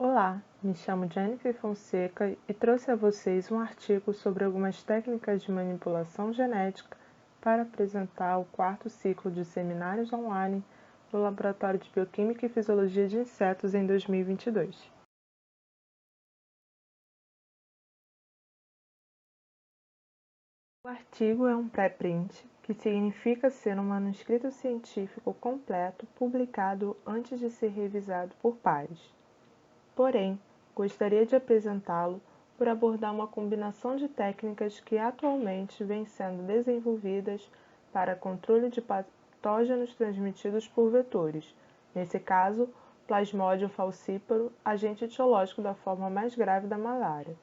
Olá, me chamo Jennifer Fonseca e trouxe a vocês um artigo sobre algumas técnicas de manipulação genética para apresentar o quarto ciclo de seminários online do Laboratório de Bioquímica e Fisiologia de Insetos em 2022. O artigo é um pré-print, que significa ser um manuscrito científico completo publicado antes de ser revisado por pares. Porém, gostaria de apresentá-lo por abordar uma combinação de técnicas que atualmente vêm sendo desenvolvidas para controle de patógenos transmitidos por vetores, nesse caso, Plasmodium falciparum, agente etiológico da forma mais grave da malária.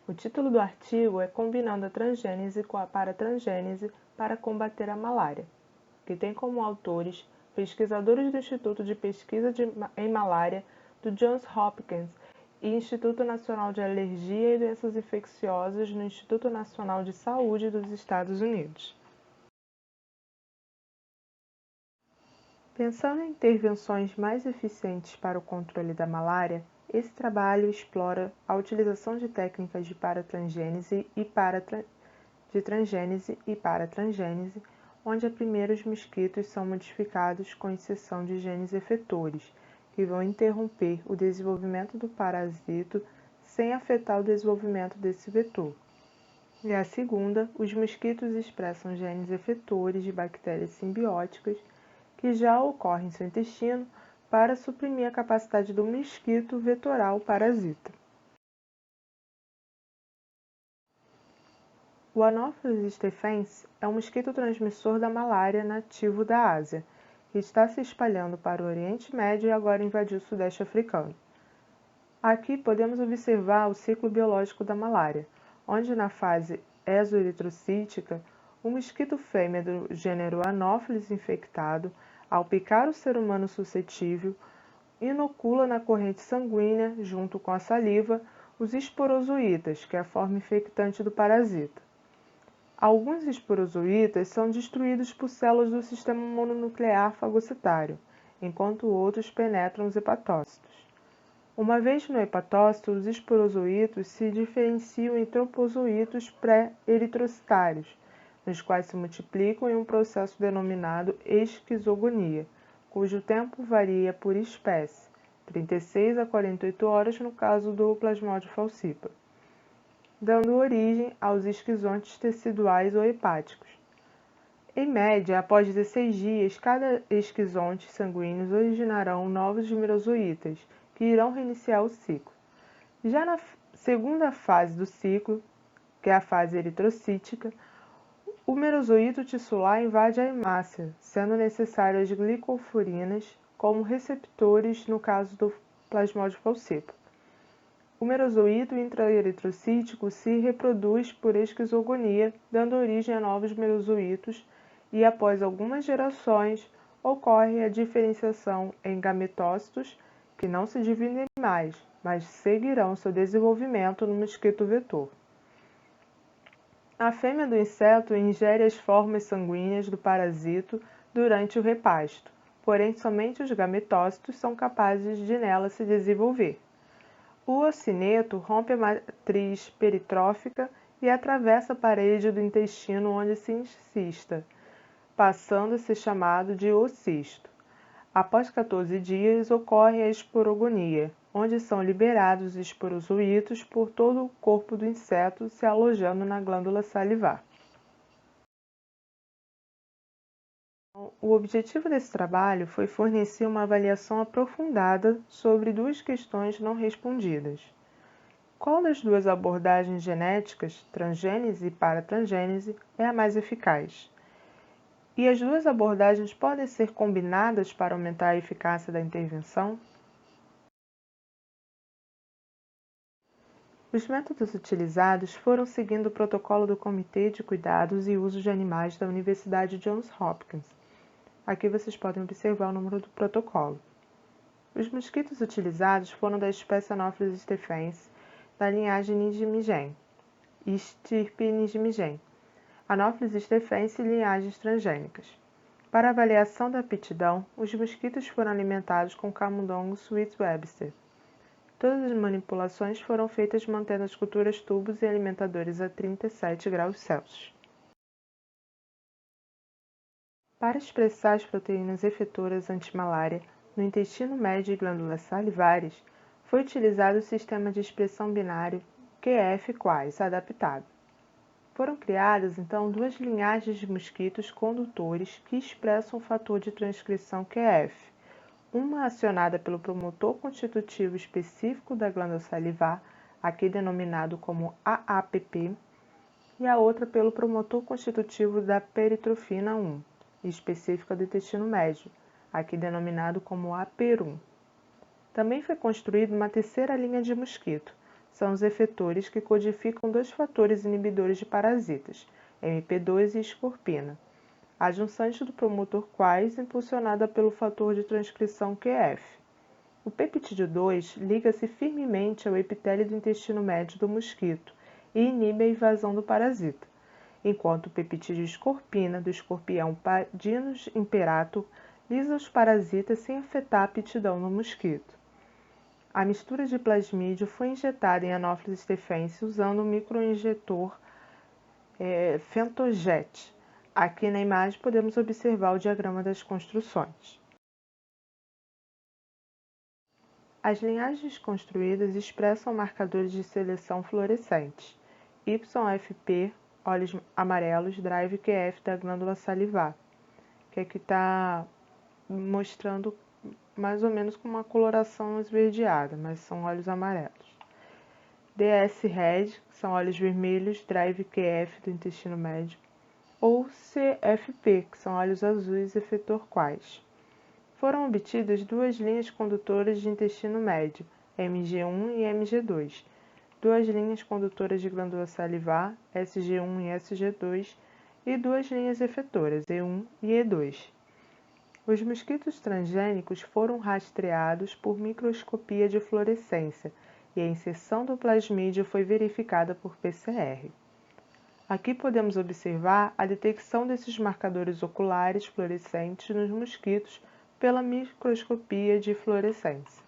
O título do artigo é Combinando a transgênese com a paratransgênese para combater a malária, que tem como autores pesquisadores do Instituto de Pesquisa em Malária do Johns Hopkins e Instituto Nacional de Alergia e Doenças Infecciosas no Instituto Nacional de Saúde dos Estados Unidos. Pensando em intervenções mais eficientes para o controle da malária, esse trabalho explora a utilização de técnicas de paratransgênese de transgênese e paratransgênese, onde primeiro os mosquitos são modificados com inserção de genes efetores, que vão interromper o desenvolvimento do parasito sem afetar o desenvolvimento desse vetor. E a segunda, os mosquitos expressam genes efetores de bactérias simbióticas que já ocorrem em seu intestino para suprimir a capacidade do mosquito vetorar o parasita. O Anopheles stephensi é um mosquito transmissor da malária nativo da Ásia, que está se espalhando para o Oriente Médio e agora invadiu o Sudeste africano. Aqui podemos observar o ciclo biológico da malária, onde na fase exoeritrocítica, o mosquito fêmea do gênero Anopheles infectado, ao picar o ser humano suscetível, inocula na corrente sanguínea, junto com a saliva, os esporozoítas, que é a forma infectante do parasita. Alguns esporozoítas são destruídos por células do sistema mononuclear fagocitário, enquanto outros penetram os hepatócitos. Uma vez no hepatócito, os esporozoítos se diferenciam em tropozoítos pré-eritrocitários, nos quais se multiplicam em um processo denominado esquizogonia, cujo tempo varia por espécie, 36 a 48 horas no caso do Plasmodium falciparum, dando origem aos esquizontes teciduais ou hepáticos. Em média, após 16 dias, cada esquizonte sanguíneo originarão novos merozoítas, que irão reiniciar o ciclo. Já na segunda fase do ciclo, que é a fase eritrocítica, o merozoíto tissular invade a hemácia, sendo necessário as glicofurinas como receptores no caso do Plasmodium falciparum. O merozoíto intraeritrocítico se reproduz por esquizogonia, dando origem a novos merozoítos e, após algumas gerações, ocorre a diferenciação em gametócitos, que não se dividem mais, mas seguirão seu desenvolvimento no mosquito vetor. A fêmea do inseto ingere as formas sanguíneas do parasito durante o repasto, porém somente os gametócitos são capazes de nela se desenvolver. O ocineto rompe a matriz peritrófica e atravessa a parede do intestino onde se incista, passando a ser chamado de ocisto. Após 14 dias, ocorre a esporogonia, onde são liberados os esporozoítos por todo o corpo do inseto, se alojando na glândula salivar. O objetivo desse trabalho foi fornecer uma avaliação aprofundada sobre duas questões não respondidas. Qual das duas abordagens genéticas, transgênese e paratransgênese, é a mais eficaz? E as duas abordagens podem ser combinadas para aumentar a eficácia da intervenção? Os métodos utilizados foram seguindo o protocolo do Comitê de Cuidados e Uso de Animais da Universidade Johns Hopkins. Aqui vocês podem observar o número do protocolo. Os mosquitos utilizados foram da espécie Anopheles stephensi, da linhagem Nijmegen, estirpe Nijmegen, Anopheles stephensi e linhagens transgênicas. Para avaliação da aptidão, os mosquitos foram alimentados com camundongo Sweet Webster. Todas as manipulações foram feitas mantendo as culturas tubos e alimentadores a 37 graus Celsius. Para expressar as proteínas efetoras antimalária no intestino médio e glândulas salivares, foi utilizado o sistema de expressão binário QF-Quais adaptado. Foram criadas, então, duas linhagens de mosquitos condutores que expressam o fator de transcrição QF, uma acionada pelo promotor constitutivo específico da glândula salivar, aqui denominado como AAPP, e a outra pelo promotor constitutivo da peritrofina 1, específica do intestino médio, aqui denominado como APER1. Também foi construída uma terceira linha de mosquito. São os efetores que codificam dois fatores inibidores de parasitas, MP2 e escorpina, adjunçante do promotor Quais impulsionada pelo fator de transcrição QF. O peptídeo 2 liga-se firmemente ao epitélio do intestino médio do mosquito e inibe a invasão do parasita, enquanto o peptídeo escorpina do escorpião Padinus imperator lisa os parasitas sem afetar a aptidão no mosquito. A mistura de plasmídio foi injetada em Anopheles stephense usando o microinjetor Femtojet. Aqui na imagem podemos observar o diagrama das construções. As linhagens construídas expressam marcadores de seleção fluorescentes, YFP, olhos amarelos, drive QF da glândula salivar, que aqui está mostrando mais ou menos com uma coloração esverdeada, mas são olhos amarelos. DS Red, que são olhos vermelhos, drive QF do intestino médio, ou CFP, que são olhos azuis, efetor Quais. Foram obtidas duas linhas condutoras de intestino médio, MG1 e MG2, duas linhas condutoras de glândula salivar, SG1 e SG2, e duas linhas efetoras, E1 e E2. Os mosquitos transgênicos foram rastreados por microscopia de fluorescência e a inserção do plasmídio foi verificada por PCR. Aqui podemos observar a detecção desses marcadores oculares fluorescentes nos mosquitos pela microscopia de fluorescência.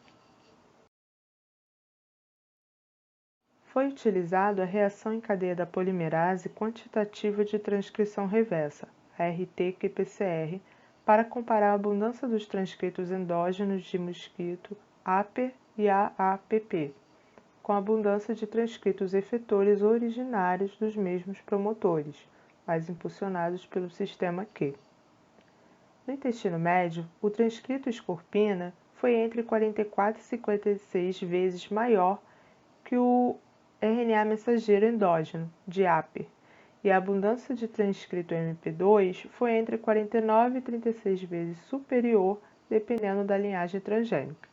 Foi utilizado a reação em cadeia da polimerase quantitativa de transcrição reversa, RT-qPCR, para comparar a abundância dos transcritos endógenos de mosquito APER e AAPP, com a abundância de transcritos efetores originários dos mesmos promotores, mas impulsionados pelo sistema Q. No intestino médio, o transcrito escorpina foi entre 44 e 56 vezes maior que o RNA mensageiro endógeno, de APER, e a abundância de transcrito MP2 foi entre 49 e 36 vezes superior, dependendo da linhagem transgênica.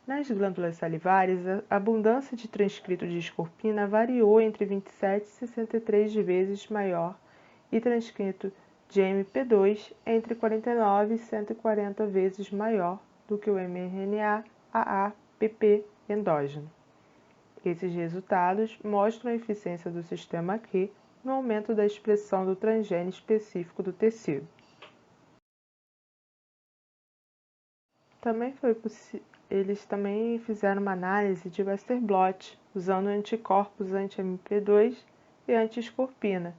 Nas glândulas salivares, a abundância de transcrito de escorpina variou entre 27 e 63 vezes maior e transcrito de MP2 entre 49 e 140 vezes maior do que o mRNA AAPP endógeno. Esses resultados mostram a eficiência do sistema Q no aumento da expressão do transgene específico do tecido. Eles também fizeram uma análise de Western blot, usando anticorpos anti-MP2 e anti-escorpina,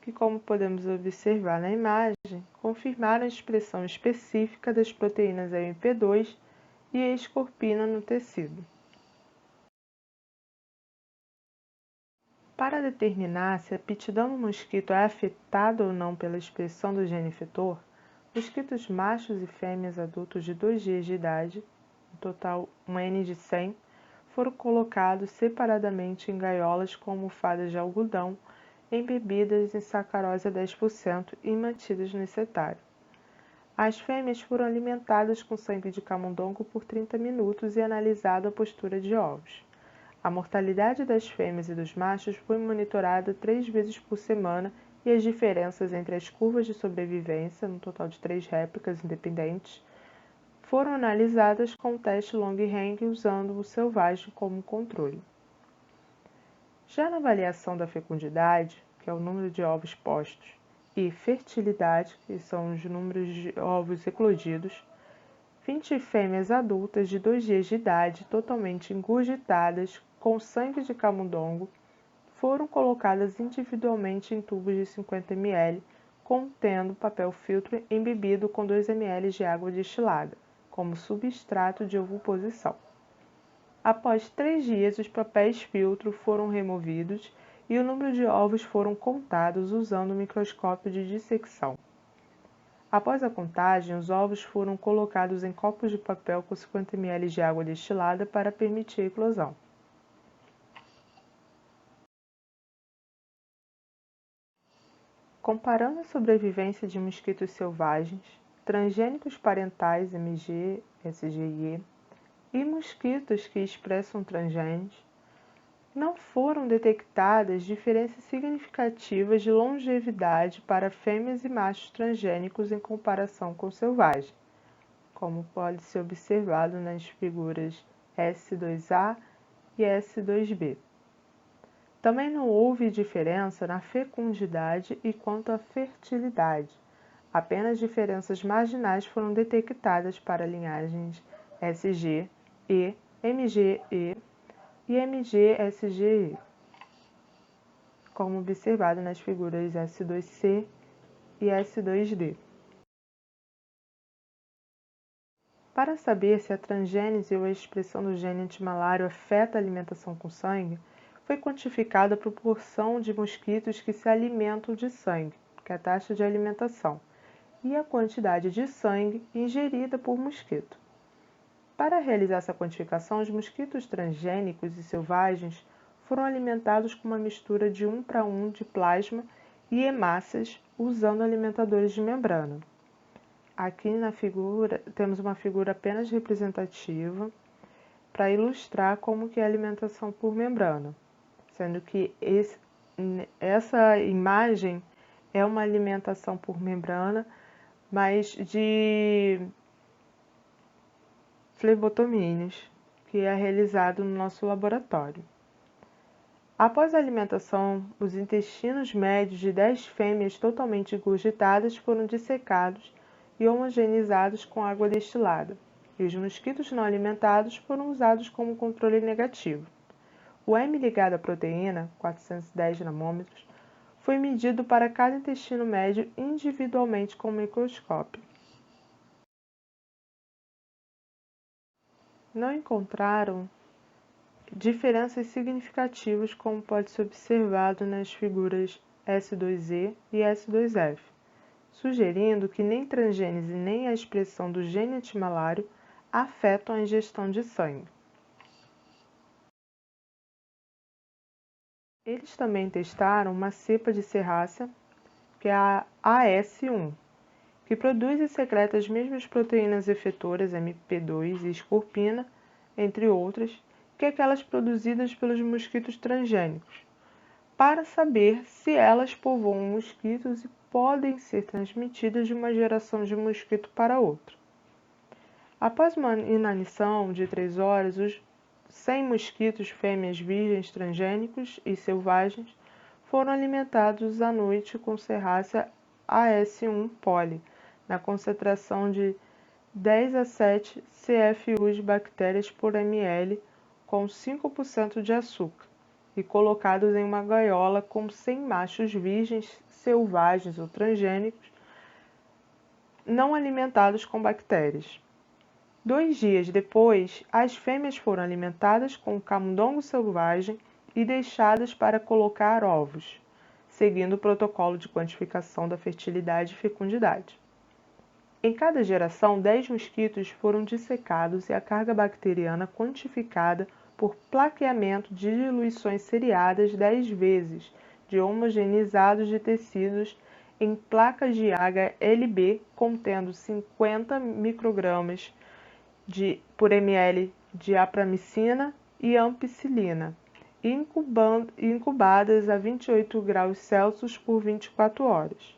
que, como podemos observar na imagem, confirmaram a expressão específica das proteínas MP2 e a escorpina no tecido. Para determinar se a aptidão do mosquito é afetada ou não pela expressão do gene efetor, mosquitos machos e fêmeas adultos de 2 dias de idade, no total um N de 100, foram colocados separadamente em gaiolas com almofadas de algodão, embebidas em sacarose a 10% e mantidas no cetário. As fêmeas foram alimentadas com sangue de camundongo por 30 minutos e analisada a postura de ovos. A mortalidade das fêmeas e dos machos foi monitorada 3 vezes por semana e as diferenças entre as curvas de sobrevivência, no total de 3 réplicas independentes, foram analisadas com o teste long-range usando o selvagem como controle. Já na avaliação da fecundidade, que é o número de ovos postos, e fertilidade, que são os números de ovos eclodidos, 20 fêmeas adultas de 2 dias de idade, totalmente engurgitadas com sangue de camundongo, foram colocadas individualmente em tubos de 50 ml, contendo papel filtro embebido com 2 ml de água destilada, como substrato de ovoposição. Após 3 dias, os papéis filtro foram removidos e o número de ovos foram contados usando o microscópio de dissecção. Após a contagem, os ovos foram colocados em copos de papel com 50 ml de água destilada para permitir a eclosão. Comparando a sobrevivência de mosquitos selvagens, transgênicos parentais MG, SGE e mosquitos que expressam transgênios, não foram detectadas diferenças significativas de longevidade para fêmeas e machos transgênicos em comparação com selvagem, como pode ser observado nas figuras S2A e S2B. Também não houve diferença na fecundidade e quanto à fertilidade. Apenas diferenças marginais foram detectadas para linhagens SG, E, MGE e MG-SGE, como observado nas figuras S2C e S2D. Para saber se a transgênese ou a expressão do gene antimalário afeta a alimentação com sangue, foi quantificada a proporção de mosquitos que se alimentam de sangue, que é a taxa de alimentação, e a quantidade de sangue ingerida por mosquito. Para realizar essa quantificação, os mosquitos transgênicos e selvagens foram alimentados com uma mistura de 1:1 de plasma e hemácias usando alimentadores de membrana. Aqui na figura temos uma figura apenas representativa para ilustrar como que é a alimentação por membrana, sendo que essa imagem é uma alimentação por membrana, mas de flebotomíneos, que é realizado no nosso laboratório. Após a alimentação, os intestinos médios de 10 fêmeas totalmente engurgitadas foram dissecados e homogeneizados com água destilada, e os mosquitos não alimentados foram usados como controle negativo. O M ligado à proteína, 410 nanômetros, foi medido para cada intestino médio individualmente com o microscópio. Não encontraram diferenças significativas, como pode ser observado nas figuras S2E e S2F, sugerindo que nem transgênese nem a expressão do gene antimalário afetam a ingestão de sangue. Eles também testaram uma cepa de serrácea, que é a AS1, que produz e secreta as mesmas proteínas efetoras MP2 e escorpina, entre outras, que aquelas produzidas pelos mosquitos transgênicos, para saber se elas povoam mosquitos e podem ser transmitidas de uma geração de mosquito para outra. Após uma inanição de 3 horas, os 100 mosquitos fêmeas virgens transgênicos e selvagens foram alimentados à noite com serrácea AS1 poli, na concentração de 10 a 7 CFU de bactérias por ml, com 5% de açúcar, e colocados em uma gaiola com 100 machos virgens, selvagens ou transgênicos, não alimentados com bactérias. 2 dias depois, as fêmeas foram alimentadas com camundongo selvagem e deixadas para colocar ovos, seguindo o protocolo de quantificação da fertilidade e fecundidade. Em cada geração, 10 mosquitos foram dissecados e a carga bacteriana quantificada por plaqueamento de diluições seriadas 10 vezes de homogeneizados de tecidos em placas de HLB contendo 50 microgramas por ml de apramicina e ampicilina, incubadas a 28 graus Celsius por 24 horas.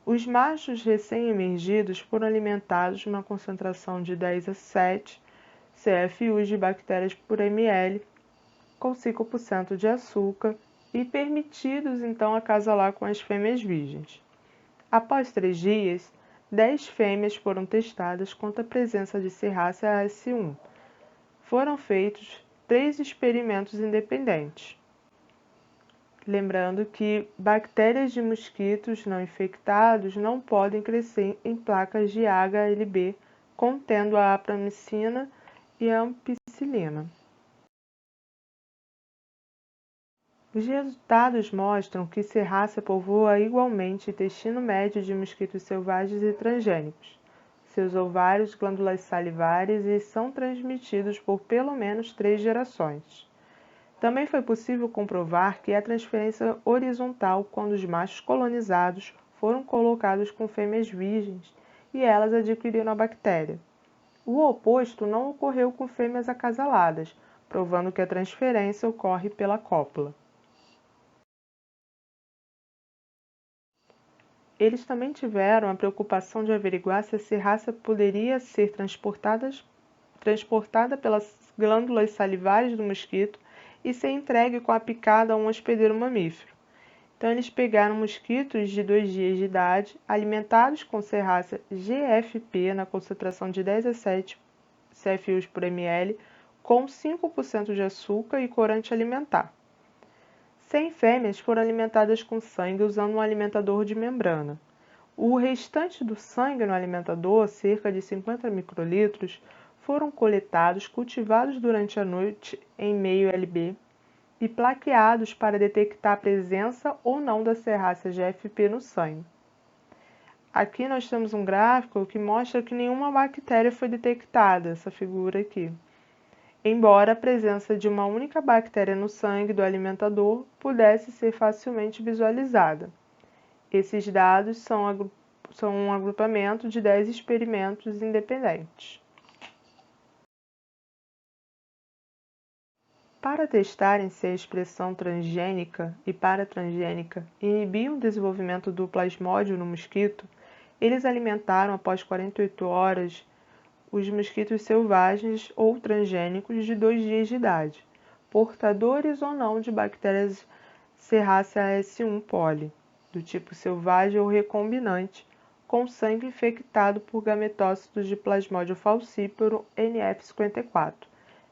Os machos recém-emergidos foram alimentados numa concentração de 10 a 7 CFUs de bactérias por ml, com 5% de açúcar, e permitidos então acasalar com as fêmeas virgens. Após 3 dias, 10 fêmeas foram testadas contra a presença de Serratia AS1. Foram feitos 3 experimentos independentes. Lembrando que bactérias de mosquitos não infectados não podem crescer em placas de HLB contendo a apramicina e a ampicilina. Os resultados mostram que Serratia povoa igualmente o intestino médio de mosquitos selvagens e transgênicos, seus ovários, glândulas salivares e são transmitidos por pelo menos 3 gerações. Também foi possível comprovar que há transferência horizontal quando os machos colonizados foram colocados com fêmeas virgens e elas adquiriram a bactéria. O oposto não ocorreu com fêmeas acasaladas, provando que a transferência ocorre pela cópula. Eles também tiveram a preocupação de averiguar se a Serratia poderia ser transportada pelas glândulas salivares do mosquito e ser entregue com a picada a um hospedeiro mamífero. Então, eles pegaram mosquitos de 2 dias de idade, alimentados com Serratia GFP na concentração de 10 a 7 CFUs por ml, com 5% de açúcar e corante alimentar. 100 fêmeas foram alimentadas com sangue usando um alimentador de membrana. O restante do sangue no alimentador, cerca de 50 microlitros, foram coletados, cultivados durante a noite em meio LB e plaqueados para detectar a presença ou não da Serratia GFP no sangue. Aqui nós temos um gráfico que mostra que nenhuma bactéria foi detectada, essa figura aqui, embora a presença de uma única bactéria no sangue do alimentador pudesse ser facilmente visualizada. Esses dados são um agrupamento de 10 experimentos independentes. Para testarem se a expressão transgênica e paratransgênica inibiam o desenvolvimento do plasmódio no mosquito, eles alimentaram após 48 horas os mosquitos selvagens ou transgênicos de 2 dias de idade, portadores ou não de bactérias Serratia AS1 poli, do tipo selvagem ou recombinante, com sangue infectado por gametócitos de Plasmodium falciparum NF54,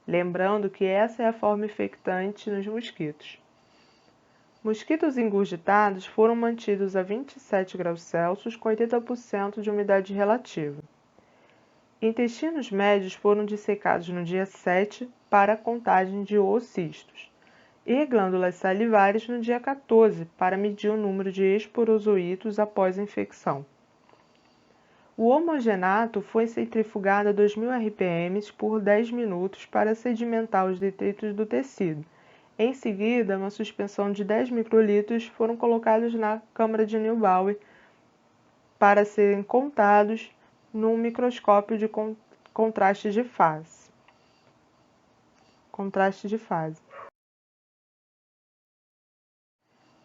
lembrando que essa é a forma infectante nos mosquitos. Mosquitos engurgitados foram mantidos a 27 graus Celsius com 80% de umidade relativa. Intestinos médios foram dissecados no dia 7 para a contagem de oocistos e glândulas salivares no dia 14 para medir o número de esporozoítos após a infecção. O homogenato foi centrifugado a 2000 rpm por 10 minutos para sedimentar os detritos do tecido. Em seguida, uma suspensão de 10 microlitros foram colocados na câmara de Neubauer para serem contados num microscópio de contraste de fase.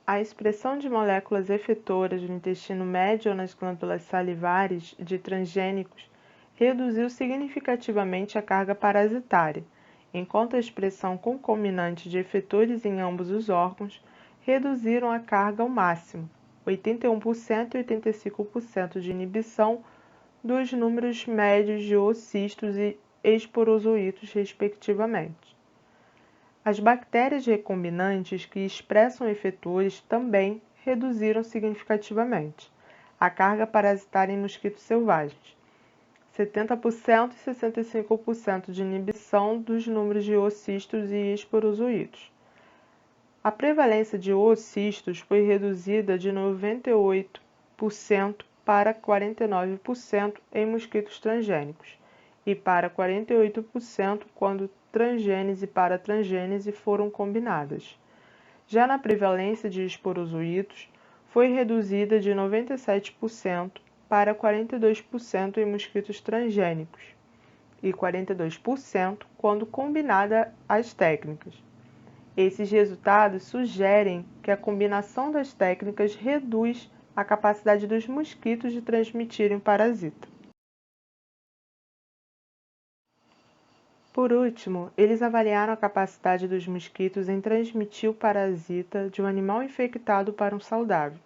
A expressão de moléculas efetoras no intestino médio ou nas glândulas salivares de transgênicos reduziu significativamente a carga parasitária, enquanto a expressão concomitante de efetores em ambos os órgãos reduziram a carga ao máximo, 81% e 85% de inibição dos números médios de oocistos e esporozoítos, respectivamente. As bactérias recombinantes que expressam efetores também reduziram significativamente a carga parasitária em mosquitos selvagens, 70% e 65% de inibição dos números de oocistos e esporozoítos. A prevalência de oocistos foi reduzida de 98% para 49% em mosquitos transgênicos e para 48% quando transgênese e paratransgênese foram combinadas. Já na prevalência de esporozoítos, foi reduzida de 97% para 42% em mosquitos transgênicos e 42% quando combinada as técnicas. Esses resultados sugerem que a combinação das técnicas reduz a capacidade dos mosquitos de transmitirem o parasita. Por último, eles avaliaram a capacidade dos mosquitos em transmitir o parasita de um animal infectado para um saudável.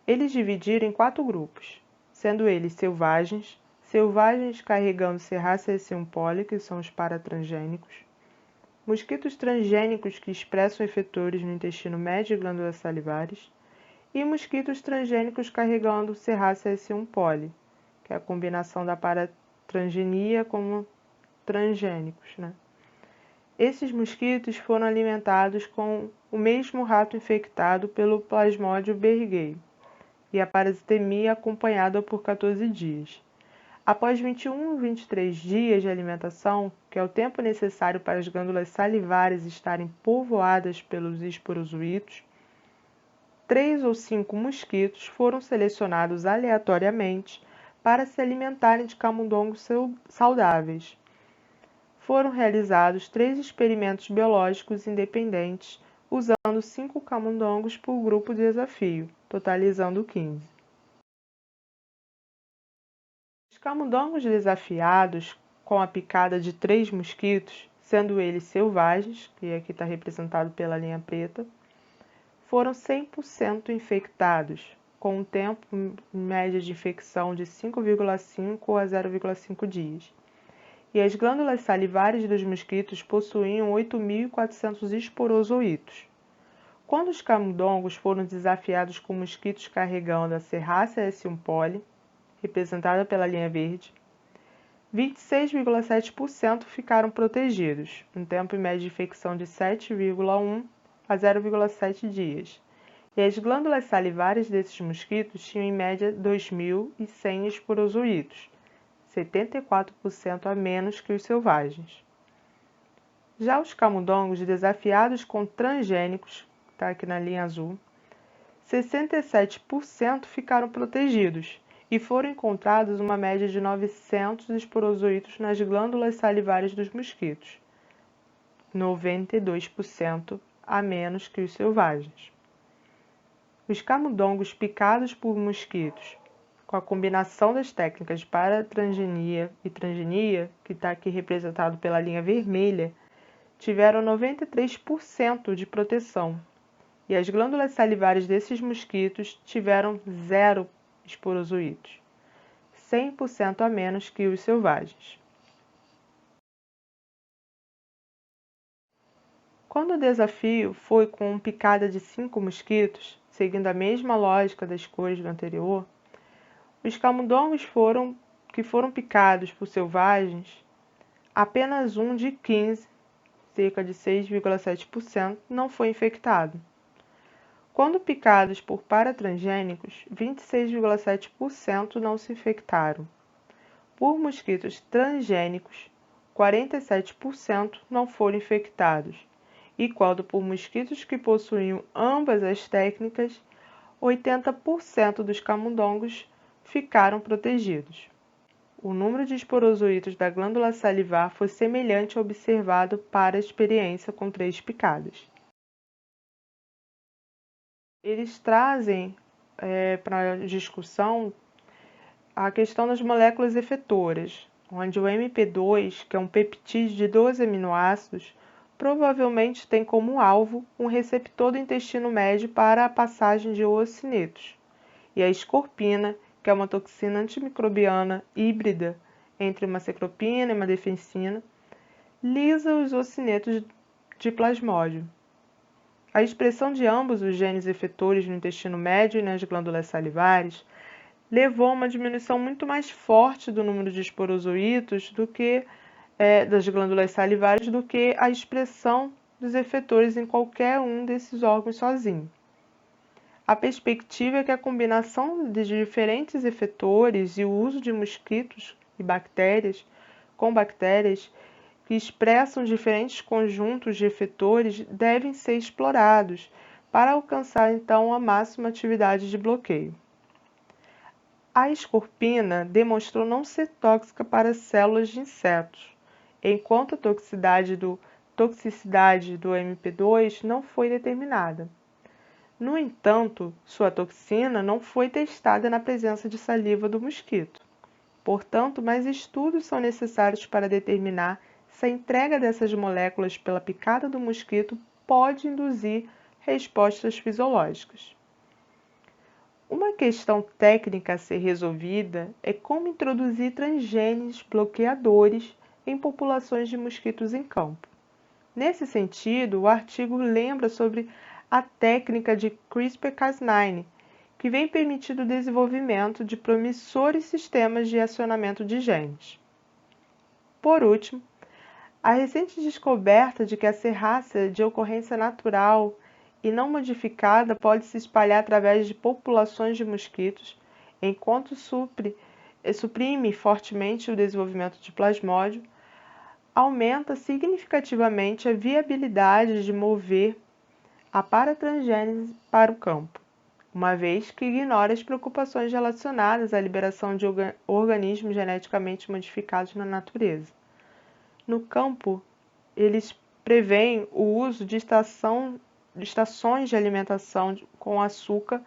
Eles dividiram em 4 grupos: sendo eles selvagens carregando Serratia S1 poli, que são os paratransgênicos, mosquitos transgênicos que expressam efetores no intestino médio e glândulas salivares, e mosquitos transgênicos carregando Serratia S1 poli, que é a combinação da paratransgenia com transgênicos, Esses mosquitos foram alimentados com o mesmo rato infectado pelo Plasmodium berrigae e a parasitemia acompanhada por 14 dias. Após 21 ou 23 dias de alimentação, que é o tempo necessário para as glândulas salivares estarem povoadas pelos esporozoítos, 3 ou 5 mosquitos foram selecionados aleatoriamente para se alimentarem de camundongos saudáveis. Foram realizados 3 experimentos biológicos independentes, usando 5 camundongos por grupo de desafio, totalizando 15. Os camundongos desafiados, com a picada de 3 mosquitos, sendo eles selvagens, que aqui está representado pela linha preta, foram 100% infectados, com um tempo médio de infecção de 5,5 a 0,5 dias. E as glândulas salivares dos mosquitos possuíam 8.400 esporozoítos. Quando os camundongos foram desafiados com mosquitos carregando a Serratia S1 poli, representada pela linha verde, 26,7% ficaram protegidos, um tempo médio de infecção de 7,1 a 0,7 dias. E as glândulas salivares desses mosquitos tinham em média 2.100 esporozoítos, 74% a menos que os selvagens. Já os camundongos desafiados com transgênicos, está aqui na linha azul, 67% ficaram protegidos e foram encontrados uma média de 900 esporozoítos nas glândulas salivares dos mosquitos, 92% a menos que os selvagens. Os camundongos picados por mosquitos, com a combinação das técnicas de paratransgenia e transgenia, que está aqui representado pela linha vermelha, tiveram 93% de proteção, e as glândulas salivares desses mosquitos tiveram 0 esporozoítos, 100% a menos que os selvagens. Quando o desafio foi com picada de 5 mosquitos, seguindo a mesma lógica das cores do anterior, os camundongos que foram picados por selvagens, apenas um de 15, cerca de 6,7%, não foi infectado. Quando picados por paratransgênicos, 26,7% não se infectaram. Por mosquitos transgênicos, 47% não foram infectados. E quando por mosquitos que possuíam ambas as técnicas, 80% dos camundongos ficaram protegidos. O número de esporozoítos da glândula salivar foi semelhante ao observado para a experiência com 3 picadas. Eles trazem para a discussão a questão das moléculas efetoras, onde o MP2, que é um peptídeo de 12 aminoácidos, provavelmente tem como alvo um receptor do intestino médio para a passagem de oocinetos, e a escorpina, que é uma toxina antimicrobiana híbrida entre uma cecropina e uma defensina, lisa os oocinetos de Plasmodium. A expressão de ambos os genes efetores no intestino médio e nas glândulas salivares levou a uma diminuição muito mais forte do número de esporozoítos das glândulas salivares do que a expressão dos efetores em qualquer um desses órgãos sozinho. A perspectiva é que a combinação de diferentes efetores e o uso de mosquitos e bactérias que expressam diferentes conjuntos de efetores devem ser explorados para alcançar então a máxima atividade de bloqueio. A escorpina demonstrou não ser tóxica para células de insetos, enquanto a toxicidade do MP2 não foi determinada. No entanto, sua toxina não foi testada na presença de saliva do mosquito. Portanto, mais estudos são necessários para determinar se a entrega dessas moléculas pela picada do mosquito pode induzir respostas fisiológicas. Uma questão técnica a ser resolvida é como introduzir transgênes bloqueadores em populações de mosquitos em campo. Nesse sentido, o artigo lembra sobre a técnica de CRISPR-Cas9, que vem permitindo o desenvolvimento de promissores sistemas de acionamento de genes. Por último, a recente descoberta de que a serrácea de ocorrência natural e não modificada pode se espalhar através de populações de mosquitos, enquanto suprime fortemente o desenvolvimento de plasmódio, aumenta significativamente a viabilidade de mover a paratransgênese para o campo, uma vez que ignora as preocupações relacionadas à liberação de organismos geneticamente modificados na natureza. No campo, eles prevêem o uso de estações de alimentação com açúcar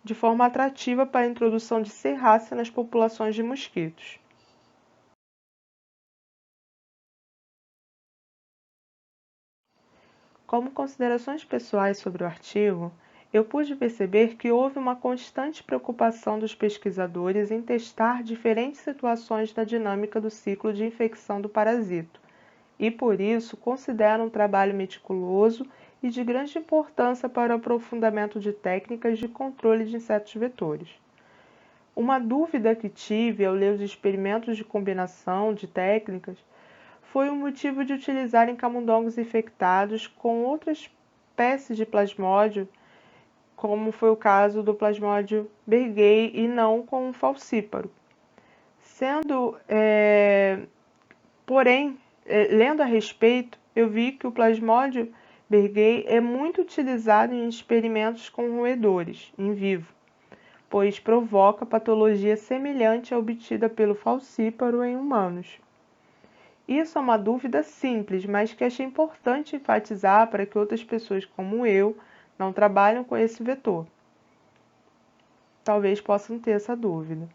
de forma atrativa para a introdução de serrácea nas populações de mosquitos. Como considerações pessoais sobre o artigo, eu pude perceber que houve uma constante preocupação dos pesquisadores em testar diferentes situações da dinâmica do ciclo de infecção do parasito, e por isso considero um trabalho meticuloso e de grande importância para o aprofundamento de técnicas de controle de insetos vetores. Uma dúvida que tive ao ler os experimentos de combinação de técnicas foi o motivo de utilizarem camundongos infectados com outras espécies de plasmódio, como foi o caso do plasmódio berghei e não com o falcíparo. Lendo a respeito, eu vi que o plasmódio berghei é muito utilizado em experimentos com roedores em vivo, pois provoca patologia semelhante à obtida pelo falcíparo em humanos. Isso é uma dúvida simples, mas que achei importante enfatizar para que outras pessoas como eu não trabalham com esse vetor. Talvez possam ter essa dúvida.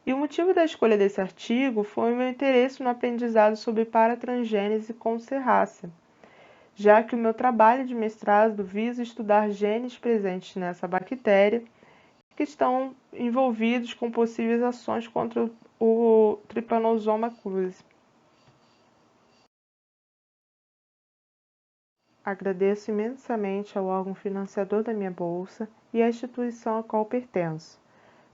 E o motivo da escolha desse artigo foi o meu interesse no aprendizado sobre paratransgênese com serrácea, já que o meu trabalho de mestrado visa estudar genes presentes nessa bactéria que estão envolvidos com possíveis ações contra o Trypanosoma cruzi. Agradeço imensamente ao órgão financiador da minha bolsa e à instituição a qual pertenço.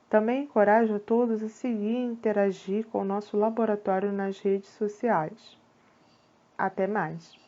Também encorajo a todos a seguir e interagir com o nosso laboratório nas redes sociais. Até mais!